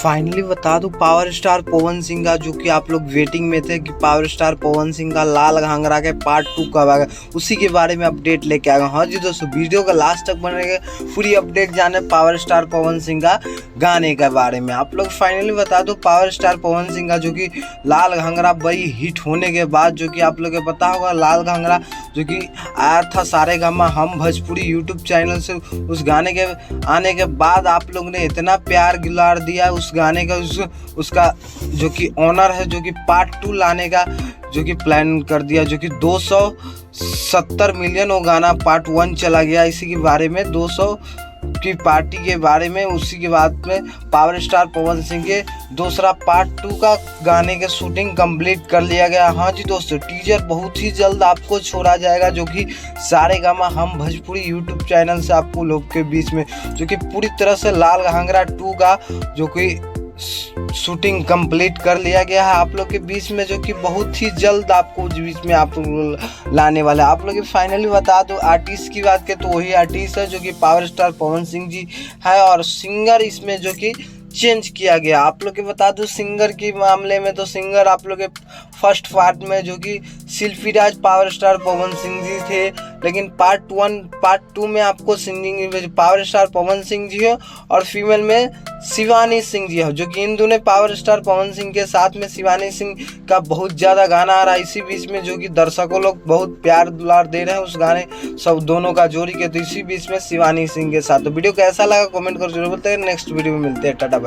Finally बता दूं power star Pawan Singh का, जो कि आप लोग वेटिंग में थे कि पावर स्टार पवन सिंह का लाल घाघरा के पार्ट 2 कब आएगा, उसी के बारे में अपडेट लेके आएगा। हाँ जी दोस्तों, वीडियो का लास्ट तक बनेगा, पूरी अपडेट जाने पावर स्टार पवन सिंह का गाने के बारे में। आप लोग फाइनली बता दो पावर स्टार पवन सिंह का जो कि लाल घाघरा बड़ी हिट होने के बाद, जो कि आप लोग को पता होगा लाल घाघरा जो कि आया था सारेगामा हम भोजपुरी यूट्यूब चैनल से, उस गाने के आने के बाद आप लोग ने इतना प्यार गिलार दिया उस गाने का, उसका जो कि ऑनर है जो कि पार्ट 2 लाने का जो कि प्लान कर दिया, जो कि 270 मिलियन वो गाना पार्ट 1 चला गया। इसी के बारे में 200 की पार्टी के बारे में, उसी के बाद में पावर स्टार पवन सिंह के दूसरा पार्ट 2 का गाने के शूटिंग कंप्लीट कर लिया गया। हाँ जी दोस्तों, टीजर बहुत ही जल्द आपको छोड़ा जाएगा, जो कि सारेगामा हम भोजपुरी यूट्यूब चैनल से आपको लोग के बीच में, जो कि पूरी तरह से लाल घाघरा 2 का जो कि शूटिंग कंप्लीट कर लिया गया है आप लोग के बीच में, जो कि बहुत ही जल्द आपको बीच में आप लाने वाले। आप लोग फाइनली बता दो आर्टिस्ट की बात करें तो वही आर्टिस्ट है जो कि पावर स्टार पवन सिंह जी है, और सिंगर इसमें जो कि चेंज किया गया। आप लोग के बता दो सिंगर के मामले में तो सिंगर आप लोग के फर्स्ट पार्ट में जो कि शिल्पीराज पावर स्टार पवन सिंह जी थे, लेकिन पार्ट 2 में आपको singing power star Pawan Singh ji हो और फीमेल में शिवानी सिंह जी हो, जो कि इन दोनों पावर स्टार पवन सिंह के साथ में शिवानी सिंह का बहुत ज़्यादा गाना आ रहा है इसी बीच में, जो कि दर्शकों लोग बहुत प्यार दुलार दे रहे हैं उस गाने सब दोनों का जोड़ी के, तो इसी बीच में शिवानी सिंह के साथ। तो वीडियो कैसा लगा कमेंट कर जरूर बताइए। नेक्स्ट वीडियो में मिलते हैं, टाटा।